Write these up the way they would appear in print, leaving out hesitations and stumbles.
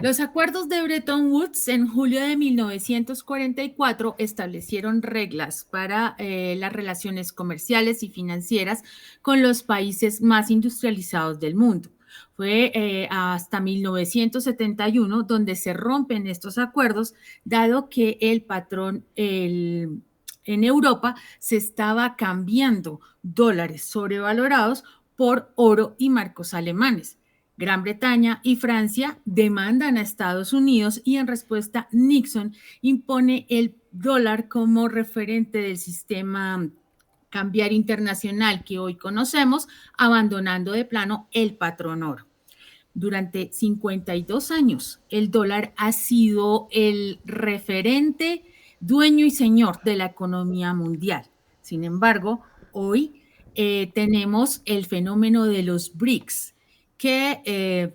Los acuerdos de Bretton Woods en julio de 1944 establecieron reglas para las relaciones comerciales y financieras con los países más industrializados del mundo. Fue hasta 1971 donde se rompen estos acuerdos, dado que el patrón en Europa se estaba cambiando dólares sobrevalorados por oro y marcos alemanes. Gran Bretaña y Francia demandan a Estados Unidos y en respuesta Nixon impone el dólar como referente del sistema cambiario internacional que hoy conocemos, abandonando de plano el patrón oro. Durante 52 años, el dólar ha sido el referente, dueño y señor de la economía mundial. Sin embargo, hoy tenemos el fenómeno de los BRICS, que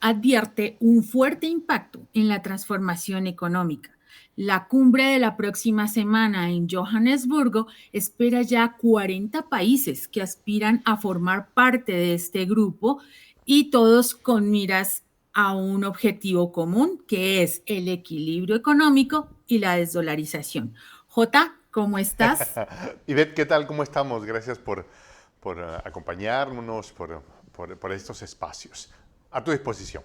advierte un fuerte impacto en la transformación económica. La cumbre de la próxima semana en Johannesburgo espera ya 40 países que aspiran a formar parte de este grupo y todos con miras a un objetivo común, que es el equilibrio económico y la desdolarización. J, ¿cómo estás? Ivette, ¿qué tal? ¿Cómo estamos? Gracias por acompañarnos, por estos espacios. A tu disposición.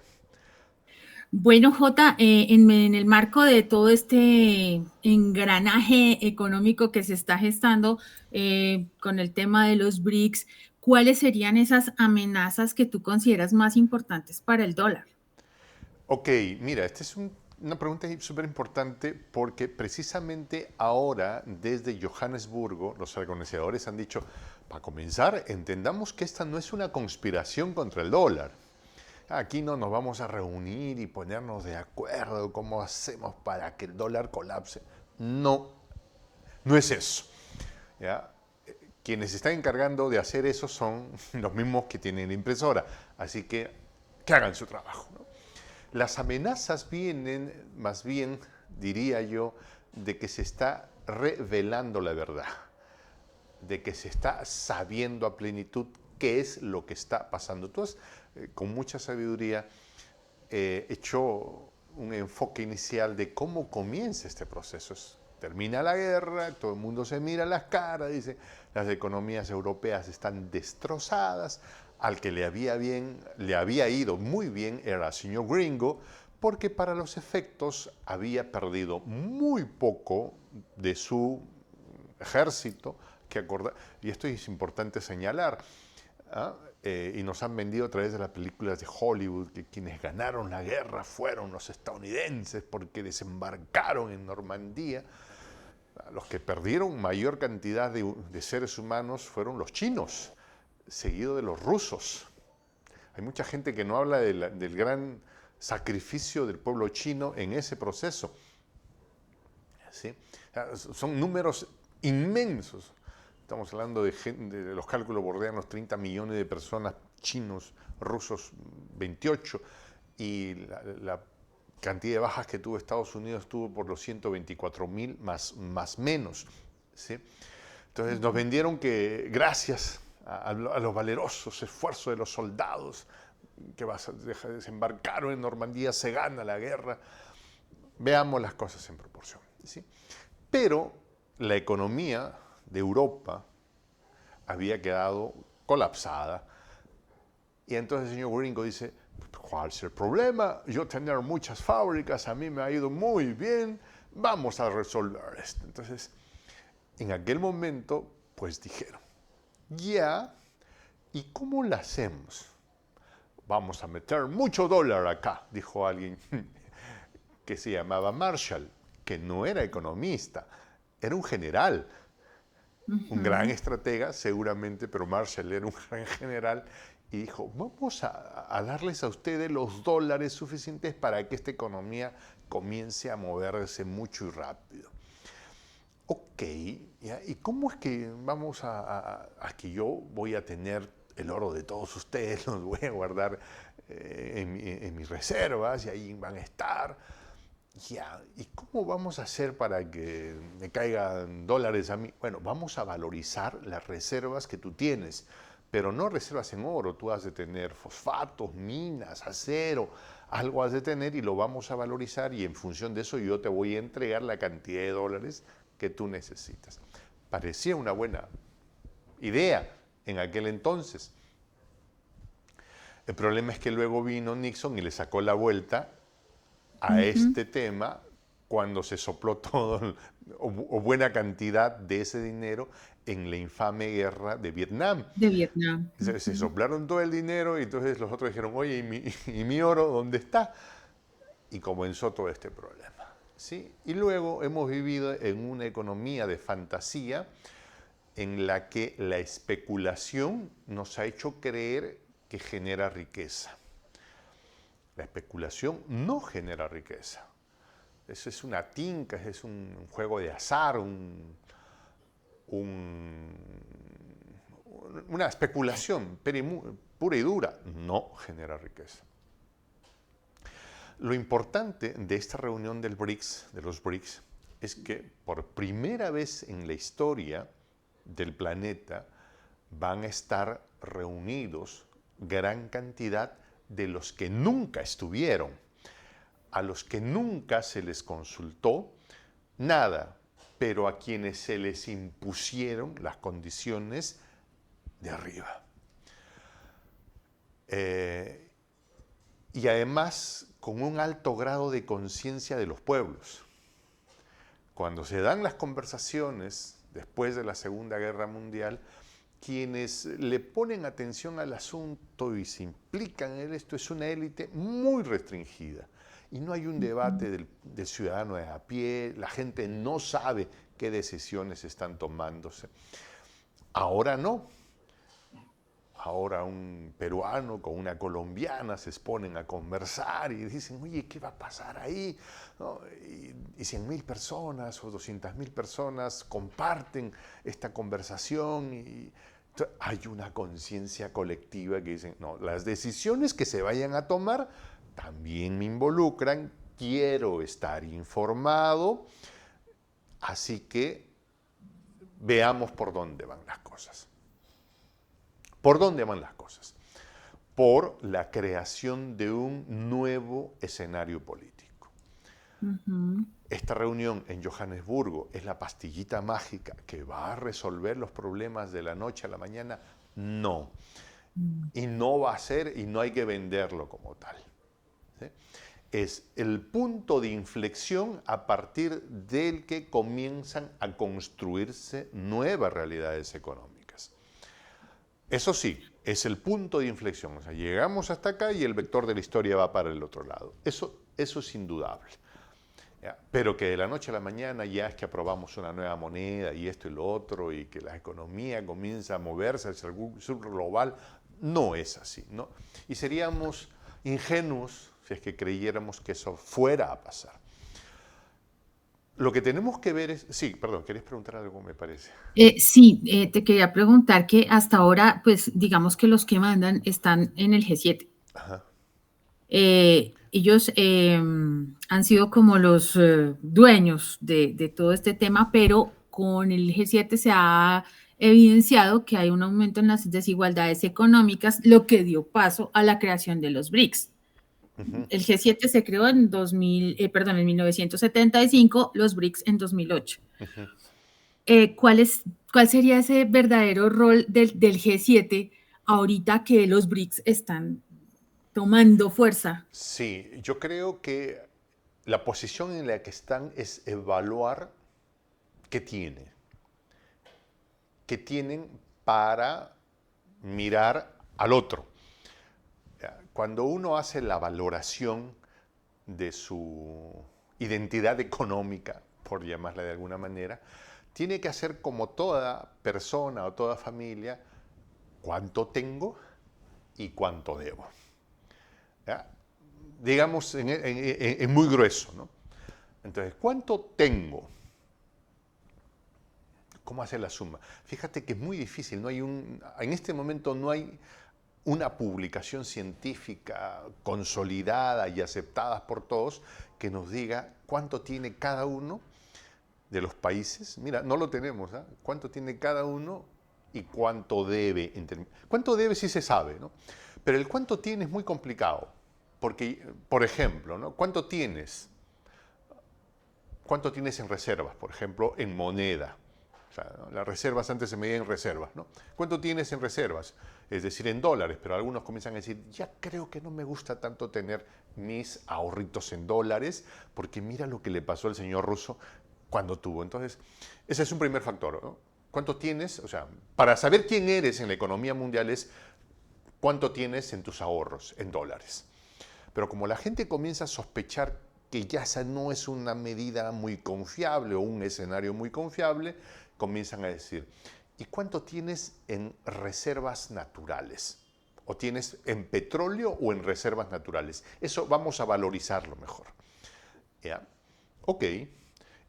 Bueno, Jota, en el marco de todo este engranaje económico que se está gestando con el tema de los BRICS, ¿cuáles serían esas amenazas que tú consideras más importantes para el dólar? Ok, mira, esta es una pregunta súper importante porque precisamente ahora, desde Johannesburgo, los organizadores han dicho, para comenzar, entendamos que esta no es una conspiración contra el dólar. Aquí no nos vamos a reunir y ponernos de acuerdo cómo hacemos para que el dólar colapse. No, no es eso. ¿Ya? Quienes se están encargando de hacer eso son los mismos que tienen la impresora. Así que hagan su trabajo, ¿no? Las amenazas vienen, más bien, diría yo, de que se está revelando la verdad, de que se está sabiendo a plenitud qué es lo que está pasando. Tú has, con mucha sabiduría, hecho un enfoque inicial de cómo comienza este proceso. Termina la guerra, todo el mundo se mira las caras, dice, las economías europeas están destrozadas, al que le había ido muy bien era el señor Gringo, porque para los efectos había perdido muy poco de su ejército, y esto es importante señalar, ¿ah? Y nos han vendido a través de las películas de Hollywood que quienes ganaron la guerra fueron los estadounidenses porque desembarcaron en Normandía. Los que perdieron mayor cantidad de seres humanos fueron los chinos, seguido de los rusos. Hay mucha gente que no habla del gran sacrificio del pueblo chino en ese proceso. ¿Sí? Son números inmensos. Estamos hablando de los cálculos bordean los 30 millones de personas, chinos, rusos 28, y la cantidad de bajas que tuvo Estados Unidos tuvo por los 124.000 más menos. ¿Sí? Entonces nos vendieron que gracias a los valerosos esfuerzos de los soldados que desembarcaron en Normandía se gana la guerra. Veamos las cosas en proporción. ¿Sí? Pero la economía de Europa había quedado colapsada. Y entonces el señor Gringo dice, ¿cuál es el problema? Yo tener muchas fábricas, a mí me ha ido muy bien, vamos a resolver esto. Entonces, en aquel momento, pues dijeron, ya, ¿y cómo lo hacemos? Vamos a meter mucho dólar acá, dijo alguien que se llamaba Marshall, que no era economista, era un general, un gran Ujú. estratega seguramente, pero Marshall era un gran general y dijo, vamos a darles a ustedes los dólares suficientes para que esta economía comience a moverse mucho y rápido. Ok, ¿ya? ¿Y cómo es que vamos a que yo voy a tener el oro de todos ustedes, los voy a guardar en mis reservas y ahí van a estar? Ya, ¿y cómo vamos a hacer para que me caigan dólares a mí? Bueno, vamos a valorizar las reservas que tú tienes. pero no reservas en oro, tú has de tener fosfatos, minas, acero, algo has de tener y lo vamos a valorizar y en función de eso yo te voy a entregar la cantidad de dólares que tú necesitas. Parecía una buena idea en aquel entonces. El problema es que luego vino Nixon y le sacó la vuelta a Ujú. este tema cuando se sopló todo o buena cantidad de ese dinero en la infame guerra de Vietnam. De Vietnam. Se Ujú. soplaron todo el dinero y entonces los otros dijeron, oye, y mi oro dónde está? Y comenzó todo este problema. ¿Sí? Y luego hemos vivido en una economía de fantasía en la que la especulación nos ha hecho creer que genera riqueza. La especulación no genera riqueza. Eso es una tinca, es un juego de azar, un- una especulación pura y dura. No genera riqueza. Lo importante de esta reunión del BRICS, de los BRICS, es que por primera vez en la historia del planeta van a estar reunidos gran cantidad de los que nunca estuvieron, a los que nunca se les consultó nada, pero a quienes se les impusieron las condiciones de arriba. Eh, y además con un alto grado de conciencia de los pueblos. Cuando se dan las conversaciones después de la Segunda Guerra Mundial, quienes le ponen atención al asunto y se implican en esto es una élite muy restringida. Y no hay un debate del ciudadano de a pie, la gente no sabe qué decisiones están tomándose. Ahora no. Ahora un peruano con una colombiana se exponen a conversar y dicen, oye, ¿qué va a pasar ahí? ¿No? Y 100.000 personas o 200.000 personas comparten esta conversación y hay una conciencia colectiva que dicen, no, las decisiones que se vayan a tomar también me involucran, quiero estar informado, así que veamos por dónde van las cosas. ¿Por dónde van las cosas? Por la creación de un nuevo escenario político. Ujú. Esta reunión en Johannesburgo es la pastillita mágica que va a resolver los problemas de la noche a la mañana. No. Mm. Y no va a ser y no hay que venderlo como tal. ¿Sí? Es el punto de inflexión a partir del que comienzan a construirse nuevas realidades económicas. Eso sí, es el punto de inflexión. O sea, llegamos hasta acá y el vector de la historia va para el otro lado. Eso es indudable. ¿Ya? Pero que de la noche a la mañana ya es que aprobamos una nueva moneda y esto y lo otro y que la economía comienza a moverse hacia el sur global, no es así, ¿no? Y seríamos ingenuos si es que creyéramos que eso fuera a pasar. Lo que tenemos que ver es... Sí, perdón, querías preguntar algo, me parece. Sí, te quería preguntar que hasta ahora, pues digamos que los que mandan están en el G7. Ajá. Ellos han sido como los dueños de todo este tema, pero con el G7 se ha evidenciado que hay un aumento en las desigualdades económicas, lo que dio paso a la creación de los BRICS. Ujú. El G7 se creó en 1975, los BRICS en 2008. Ujú. ¿Cuál sería ese verdadero rol del G7 ahorita que los BRICS están tomando fuerza? Sí, yo creo que la posición en la que están es evaluar qué tiene, qué tienen para mirar al otro. Cuando uno hace la valoración de su identidad económica, por llamarla de alguna manera, tiene que hacer como toda persona o toda familia, cuánto tengo y cuánto debo. ¿Ya? Digamos en muy grueso, ¿no? Entonces, ¿cuánto tengo? ¿Cómo hacer la suma? Fíjate que es muy difícil, en este momento no hay una publicación científica consolidada y aceptada por todos que nos diga cuánto tiene cada uno de los países. Mira, no lo tenemos, ¿eh? ¿Cuánto tiene cada uno y cuánto debe. Cuánto debe sí se sabe, ¿no? Pero el cuánto tiene es muy complicado. Porque, por ejemplo, ¿no? ¿Cuánto tienes? ¿Cuánto tienes en reservas? Por ejemplo, en moneda. O sea, ¿no? Las reservas antes se medían en reservas, ¿no? ¿Cuánto tienes en reservas? Es decir, en dólares, pero algunos comienzan a decir, ya creo que no me gusta tanto tener mis ahorritos en dólares, porque mira lo que le pasó al señor ruso cuando tuvo. Entonces, ese es un primer factor, ¿no? ¿Cuánto tienes? O sea, para saber quién eres en la economía mundial es cuánto tienes en tus ahorros en dólares. Pero como la gente comienza a sospechar que ya esa no es una medida muy confiable o un escenario muy confiable, comienzan a decir, ¿y cuánto tienes en reservas naturales? ¿O tienes en petróleo o en reservas naturales? Eso vamos a valorizarlo mejor. ¿Ya? Ok.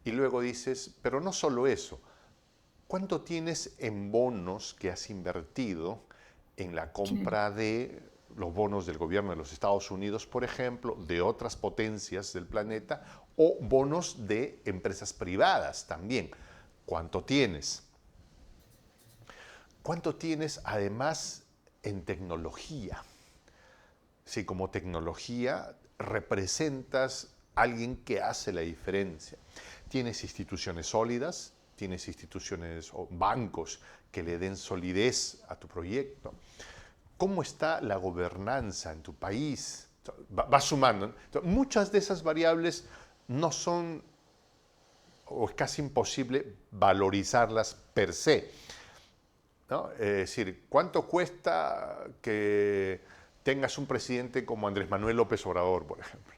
Y luego dices, pero no solo eso, ¿cuánto tienes en bonos que has invertido en la Claro. compra de los bonos del gobierno de los Estados Unidos, por ejemplo, de otras potencias del planeta, o bonos de empresas privadas también? ¿Cuánto tienes? ¿Cuánto tienes además en tecnología? Si como tecnología representas a alguien que hace la diferencia. Tienes instituciones sólidas, tienes instituciones o bancos que le den solidez a tu proyecto. ¿Cómo está la gobernanza en tu país? Va sumando. Muchas de esas variables no son, o es casi imposible valorizarlas per se, ¿no? Es decir, ¿cuánto cuesta que tengas un presidente como Andrés Manuel López Obrador, por ejemplo?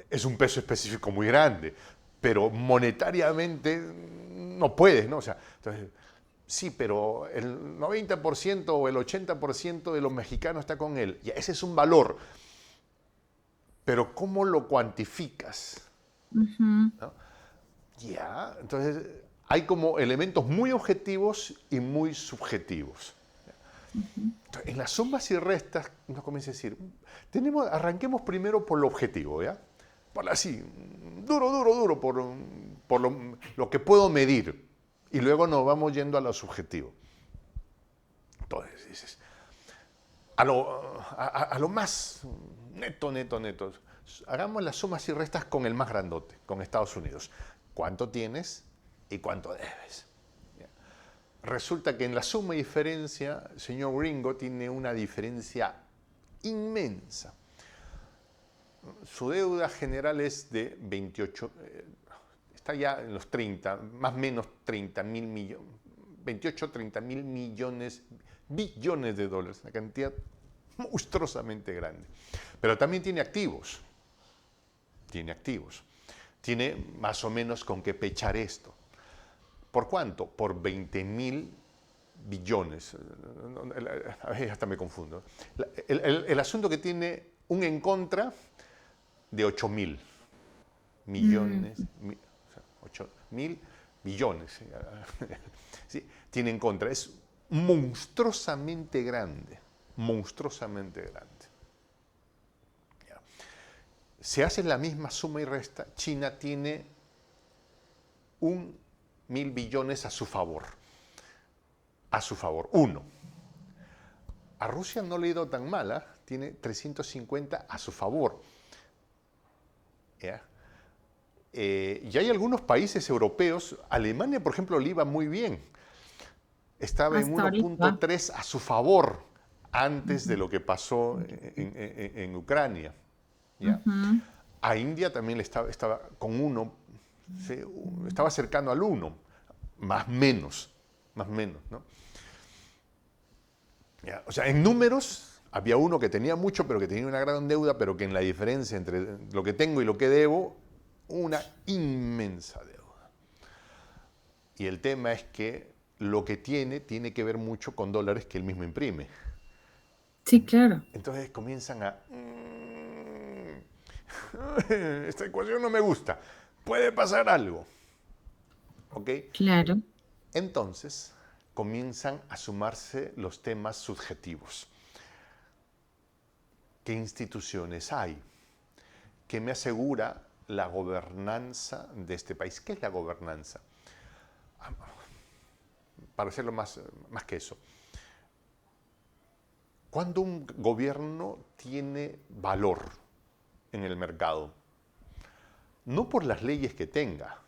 Es un peso específico muy grande, pero monetariamente no puedes, ¿no? O sea, entonces, sí, pero el 90% o el 80% de los mexicanos está con él. Ya, ese es un valor, pero ¿cómo lo cuantificas? Ujú. ¿No? Ya, entonces hay como elementos muy objetivos y muy subjetivos. Ujú. Entonces, en las sumas y restas uno comienza a decir, arranquemos primero por lo objetivo, ¿ya? Por así, duro, por lo que puedo medir. Y luego nos vamos yendo a lo subjetivo. Entonces dices, a lo más neto. Hagamos las sumas y restas con el más grandote, con Estados Unidos. ¿Cuánto tienes y cuánto debes? Resulta que en la suma y diferencia, el señor Gringo tiene una diferencia inmensa. Su deuda general es de 28, está ya en los 30, más o menos 30.000 millones, 28, 30.000 millones, billones de dólares, una cantidad monstruosamente grande. Pero también tiene más o menos con qué pechar esto. ¿Por cuánto? Por 20.000 billones. A ver, hasta me confundo. El asunto que tiene un en contra de 8.000 Mm. millones, o sea, 8.000 billones. ¿Sí? Tiene en contra. Es monstruosamente grande. Monstruosamente grande. Ya. Se hace la misma suma y resta. China tiene 1.000 billones a su favor. A su favor. Uno. A Rusia no le ha ido tan mala, tiene 350 a su favor. ¿Ya? Y hay algunos países europeos, Alemania por ejemplo le iba muy bien, estaba en Hasta ahorita. 1.3 a su favor antes de Ujú. lo que pasó en Ucrania. ¿Ya? Ujú. A India también estaba con uno, estaba cercano al uno, más menos, ¿no? ¿Ya? O sea, en números había uno que tenía mucho, pero que tenía una gran deuda, pero que en la diferencia entre lo que tengo y lo que debo, una inmensa deuda. Y el tema es que lo que tiene que ver mucho con dólares que él mismo imprime. Sí, claro, Entonces comienzan a... esta ecuación no me gusta. Puede pasar algo. ¿Ok? claro. Entonces comienzan a sumarse los temas subjetivos. ¿Qué instituciones hay? ¿Qué me asegura la gobernanza de este país? ¿Qué es la gobernanza? para hacerlo más que eso. Cuando un gobierno tiene valor en el mercado, no por las leyes que tenga,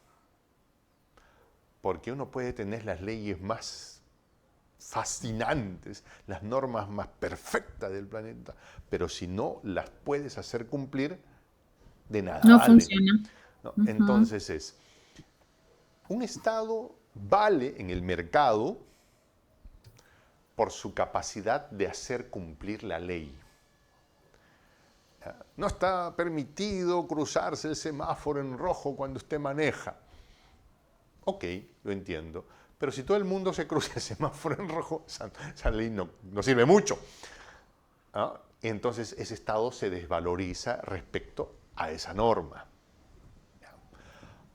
porque uno puede tener las leyes más fascinantes, las normas más perfectas del planeta, pero si no las puedes hacer cumplir, de nada No vale. funciona. ¿No? Ujú. Entonces un Estado vale en el mercado por su capacidad de hacer cumplir la ley. No está permitido cruzarse el semáforo en rojo cuando usted maneja. Ok, lo entiendo. Pero si todo el mundo se cruza el semáforo en rojo, esa ley no sirve mucho. ¿Ah? Entonces ese Estado se desvaloriza respecto a esa norma.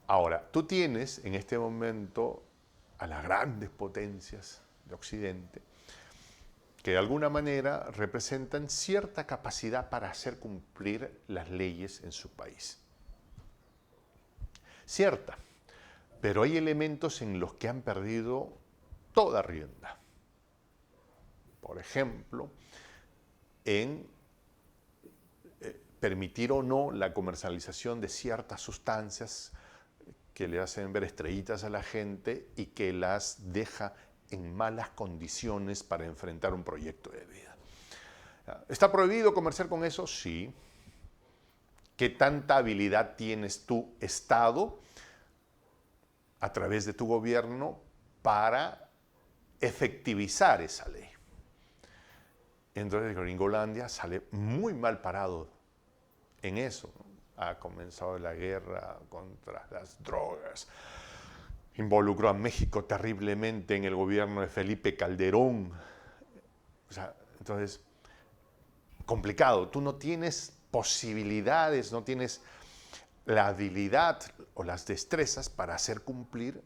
Ahora, tú tienes en este momento a las grandes potencias de Occidente que de alguna manera representan cierta capacidad para hacer cumplir las leyes en su país. Cierta, pero hay elementos en los que han perdido toda rienda. Por ejemplo, en permitir o no la comercialización de ciertas sustancias que le hacen ver estrellitas a la gente y que las deja en malas condiciones para enfrentar un proyecto de vida. ¿Está prohibido comerciar con eso? Sí. ¿Qué tanta habilidad tienes tú, Estado, a través de tu gobierno para efectivizar esa ley? Entonces Gringolandia sale muy mal parado en eso. Ha comenzado la guerra contra las drogas, involucró a México terriblemente en el gobierno de Felipe Calderón. O sea, entonces, complicado. Tú no tienes posibilidades, no tienes la habilidad o las destrezas para hacer cumplir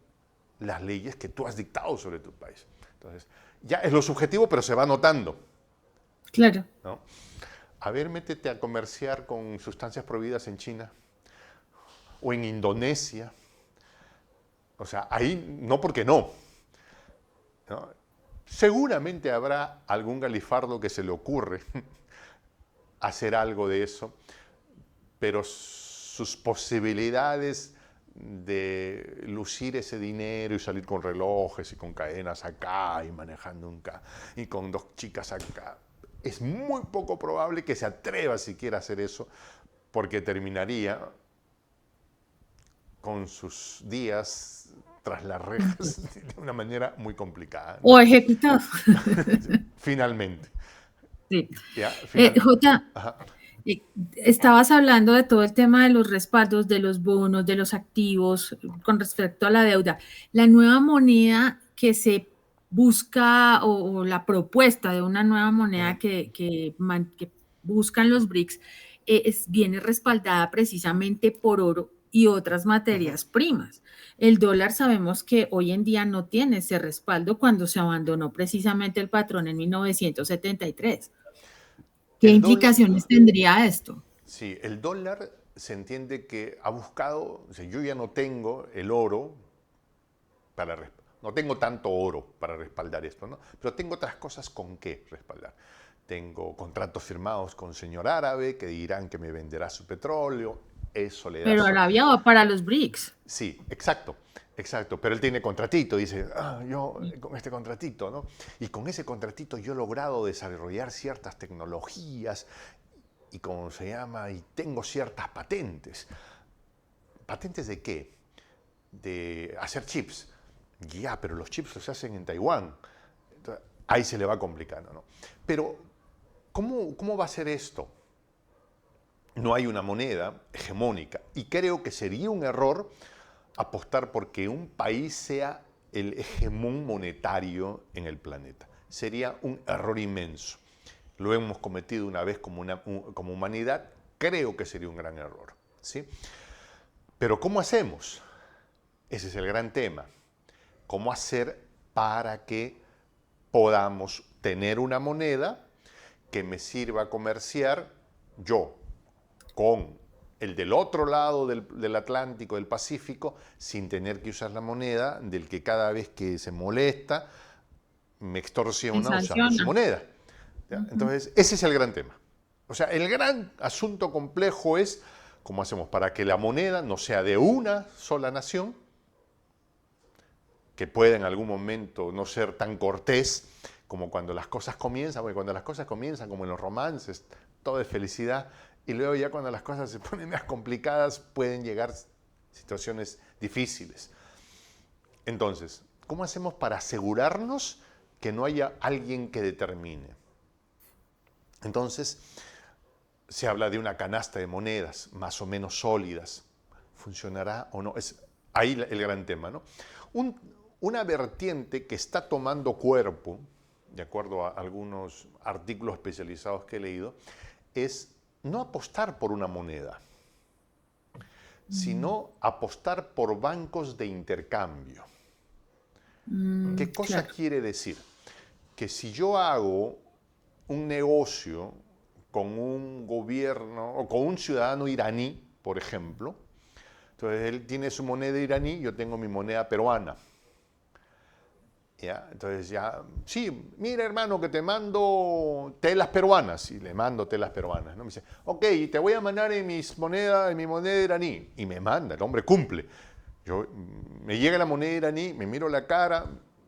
las leyes que tú has dictado sobre tu país. Entonces, ya es lo subjetivo, pero se va notando, Claro. ¿no? A ver, métete a comerciar con sustancias prohibidas en China o en Indonesia. O sea, ahí no porque no, ¿no? Seguramente habrá algún galifardo que se le ocurre hacer algo de eso, pero sus posibilidades de lucir ese dinero y salir con relojes y con cadenas acá y manejando un carro y con dos chicas acá, es muy poco probable que se atreva siquiera a hacer eso, porque terminaría con sus días tras las rejas de una manera muy complicada, ¿no? O ejecutado. Finalmente. Sí. ¿Ya? Final. Jota, Ajá. estabas hablando de todo el tema de los respaldos, de los bonos, de los activos con respecto a la deuda. La nueva moneda que se busca o la propuesta de una nueva moneda que buscan los BRICS viene respaldada precisamente por oro y otras materias primas. El dólar sabemos que hoy en día no tiene ese respaldo cuando se abandonó precisamente el patrón en 1973. ¿Qué El dólar, implicaciones tendría esto? sí, el dólar se entiende que ha buscado, o sea, yo ya no tengo el oro no tengo tanto oro para respaldar esto, ¿no? Pero tengo otras cosas con qué respaldar. Tengo contratos firmados con señor árabe que dirán que me venderá su petróleo, eso le da... Pero Arabia va para los BRICS. Sí, exacto, exacto. Pero él tiene contratito, dice, yo con este contratito, ¿no? Y con ese contratito yo he logrado desarrollar ciertas tecnologías y, ¿cómo se llama? Y tengo ciertas patentes. ¿Patentes de qué? De hacer chips. Ya, pero los chips los hacen en Taiwán. Entonces, ahí se le va complicando, ¿no? Pero, ¿cómo va a ser esto? No hay una moneda hegemónica y creo que sería un error apostar porque un país sea el hegemón monetario en el planeta. Sería un error inmenso. Lo hemos cometido una vez como humanidad, creo que sería un gran error, ¿sí? Pero ¿cómo hacemos? Ese es el gran tema. ¿Cómo hacer para que podamos tener una moneda que me sirva a comerciar yo con el del otro lado del Atlántico, del Pacífico, sin tener que usar la moneda del que cada vez que se molesta me Y extorsiona usando su sanciona. moneda. ¿Ya? Ujú. Entonces, ese es el gran tema. O sea, el gran asunto complejo es cómo hacemos para que la moneda no sea de una sola nación, que pueda en algún momento no ser tan cortés como cuando las cosas comienzan, porque cuando las cosas comienzan, como en los romances, todo es felicidad, y luego ya cuando las cosas se ponen más complicadas pueden llegar situaciones difíciles. Entonces, ¿cómo hacemos para asegurarnos que no haya alguien que determine? Entonces, se habla de una canasta de monedas más o menos sólidas. ¿Funcionará o no? Es ahí el gran tema, ¿no? Un- una vertiente que está tomando cuerpo, de acuerdo a algunos artículos especializados que he leído, es no apostar por una moneda, sino apostar por bancos de intercambio. ¿Qué cosa Claro. quiere decir? Que si yo hago un negocio con un gobierno o con un ciudadano iraní, por ejemplo, entonces él tiene su moneda iraní, yo tengo mi moneda peruana. ¿Ya? Entonces ya, sí, mira hermano que te mando telas peruanas, y le mando telas peruanas, ¿no? Me dice, ok, te voy a mandar en mi moneda iraní, y me manda, el hombre cumple. Yo, me llega la moneda iraní, me miro la cara,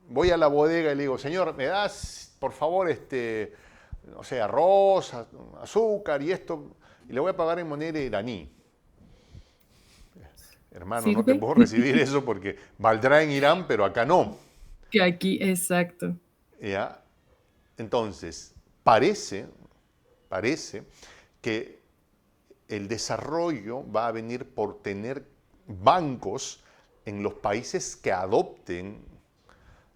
voy a la bodega y le digo, señor, ¿me das, por favor, no sé, arroz, azúcar y esto? Y le voy a pagar en moneda iraní. Hermano, no te ¿Sirve? puedo recibir eso porque valdrá en Irán, pero acá no. Que aquí, exacto. ¿Ya? Entonces, parece que el desarrollo va a venir por tener bancos en los países que adopten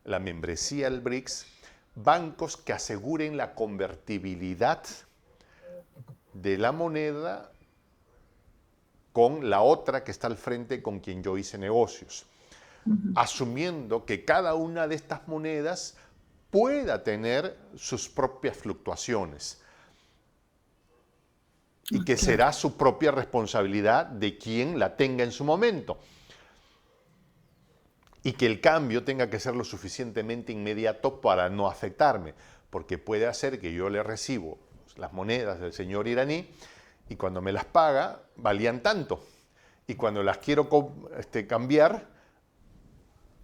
la membresía al BRICS, bancos que aseguren la convertibilidad de la moneda con la otra que está al frente con quien yo hice negocios, Ujú. asumiendo que cada una de estas monedas pueda tener sus propias fluctuaciones y Ah, que claro. será su propia responsabilidad de quien la tenga en su momento. Y que el cambio tenga que ser lo suficientemente inmediato para no afectarme, porque puede hacer que yo le recibo las monedas del señor iraní y cuando me las paga valían tanto. Y cuando las quiero cambiar,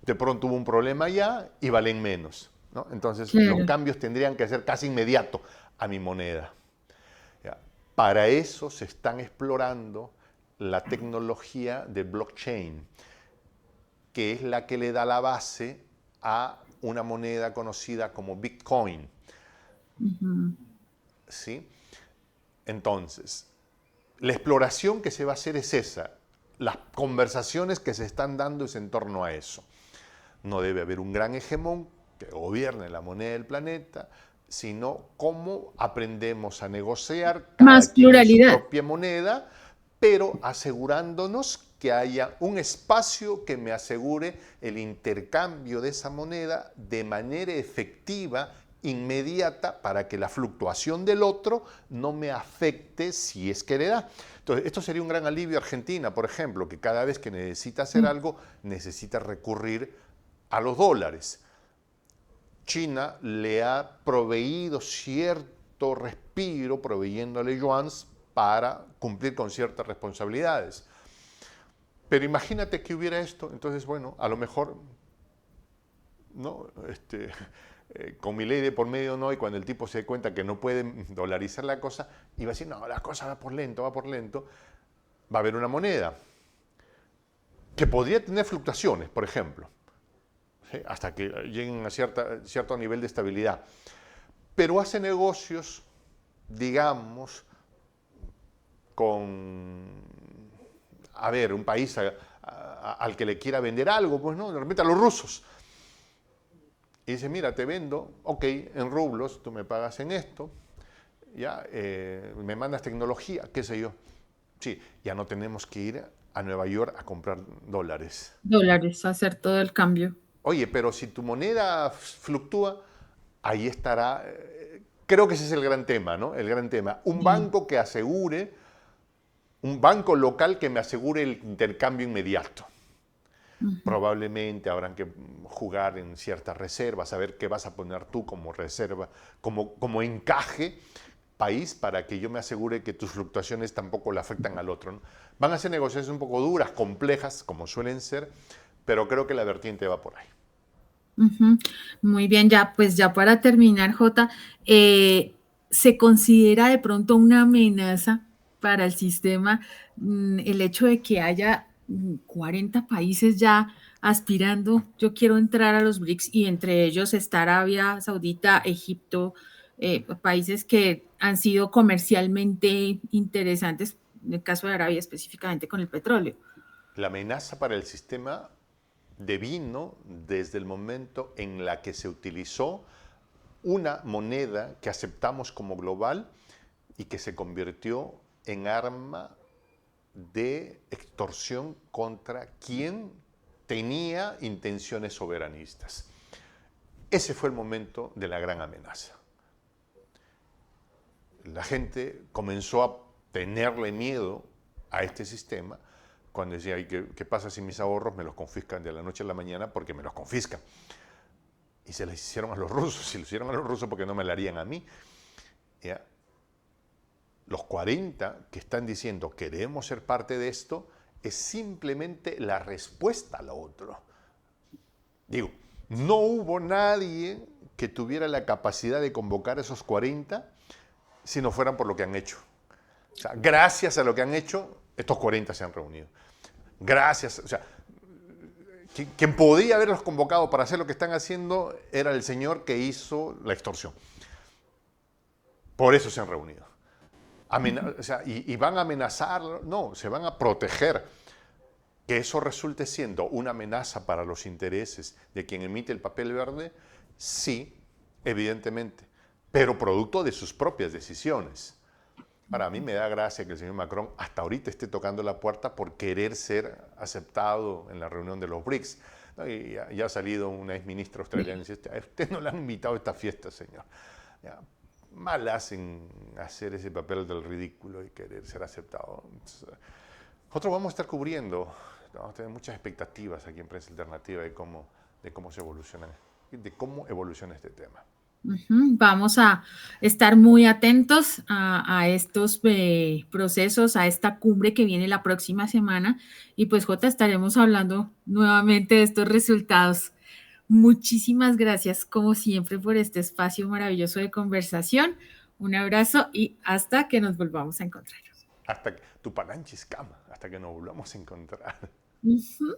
de pronto hubo un problema ya y valen menos, ¿no? Entonces los Claro. cambios tendrían que ser casi inmediatos a mi moneda. ¿Ya? Para eso se están explorando la tecnología de blockchain, que es la que le da la base a una moneda conocida como Bitcoin. Ujú. ¿Sí? Entonces, la exploración que se va a hacer es esa. Las conversaciones que se están dando es en torno a eso. No debe haber un gran hegemón que gobierne la moneda del planeta, sino cómo aprendemos a negociar Más cada quien en su pluralidad. propia moneda, pero asegurándonos que haya un espacio que me asegure el intercambio de esa moneda de manera efectiva, inmediata, para que la fluctuación del otro no me afecte si es que le da. Entonces, esto sería un gran alivio a Argentina, por ejemplo, que cada vez que necesita hacer Mm. algo, necesita recurrir a los dólares. China le ha proveído cierto respiro, proveyéndole yuans para cumplir con ciertas responsabilidades. Pero imagínate que hubiera esto, entonces, bueno, a lo mejor, ¿no? Con mi ley de por medio no, y cuando el tipo se dé cuenta que no puede dolarizar la cosa, iba a decir, no, la cosa va por lento, va a haber una moneda que podría tener fluctuaciones, por ejemplo, ¿sí? Hasta que lleguen a cierto nivel de estabilidad. Pero hace negocios, digamos, con, a ver, un país al que le quiera vender algo, pues no, de repente a los rusos. Y dice, mira, te vendo, ok, en rublos, tú me pagas en esto, ya, me mandas tecnología, qué sé yo. Sí, ya no tenemos que ir a Nueva York a comprar dólares. Dólares, hacer todo el cambio. Oye, pero si tu moneda fluctúa, ahí estará. Creo que ese es el gran tema, ¿no? El gran tema. Un Sí. banco que asegure un banco local que me asegure el intercambio inmediato. Ujú. Probablemente habrán que jugar en ciertas reservas, saber qué vas a poner tú como reserva, como encaje país para que yo me asegure que tus fluctuaciones tampoco le afectan al otro, ¿no? Van a ser negociaciones un poco duras, complejas, como suelen ser, pero creo que la vertiente va por ahí. Ujú. Muy bien, ya pues ya para terminar, Jota, ¿se considera de pronto una amenaza para el sistema el hecho de que haya 40 países ya aspirando? Yo quiero entrar a los BRICS y entre ellos está Arabia Saudita, Egipto, países que han sido comercialmente interesantes, en el caso de Arabia específicamente con el petróleo. La amenaza para el sistema devino desde el momento en la que se utilizó una moneda que aceptamos como global y que se convirtió en arma de extorsión contra quien tenía intenciones soberanistas. Ese fue el momento de la gran amenaza. La gente comenzó a tenerle miedo a este sistema cuando decía, ¿qué pasa si mis ahorros me los confiscan de la noche a la mañana? Porque me los confiscan. Y se les hicieron a los rusos, si lo hicieron a los rusos porque no me lo harían a mí. ¿Ya? Los 40 que están diciendo queremos ser parte de esto es simplemente la respuesta a lo otro. Digo, no hubo nadie que tuviera la capacidad de convocar a esos 40 si no fueran por lo que han hecho. O sea, gracias a lo que han hecho, estos 40 se han reunido. Gracias, o sea, quien podía haberlos convocado para hacer lo que están haciendo era el señor que hizo la extorsión. Por eso se han reunido. O sea, y van a amenazar, no, se van a proteger. Que eso resulte siendo una amenaza para los intereses de quien emite el papel verde, sí, evidentemente, pero producto de sus propias decisiones. Para mí me da gracia que el señor Macron hasta ahorita esté tocando la puerta por querer ser aceptado en la reunión de los BRICS. ¿No? Y ya ha salido una exministra australiana y dice, a usted no le han invitado a esta fiesta, señor. Ya, mal hacen hacer ese papel del ridículo y querer ser aceptado. Entonces, nosotros vamos a estar cubriendo, vamos a tener muchas expectativas aquí en Prensa Alternativa de cómo se evoluciona, de cómo evoluciona este tema. Ujú. Vamos a estar muy atentos a estos procesos, a esta cumbre que viene la próxima semana. Y pues, Jota, estaremos hablando nuevamente de estos resultados. Muchísimas gracias, como siempre, por este espacio maravilloso de conversación. Un abrazo y hasta que nos volvamos a encontrar. Hasta que tu palanchis cama, hasta que nos volvamos a encontrar. Ujú.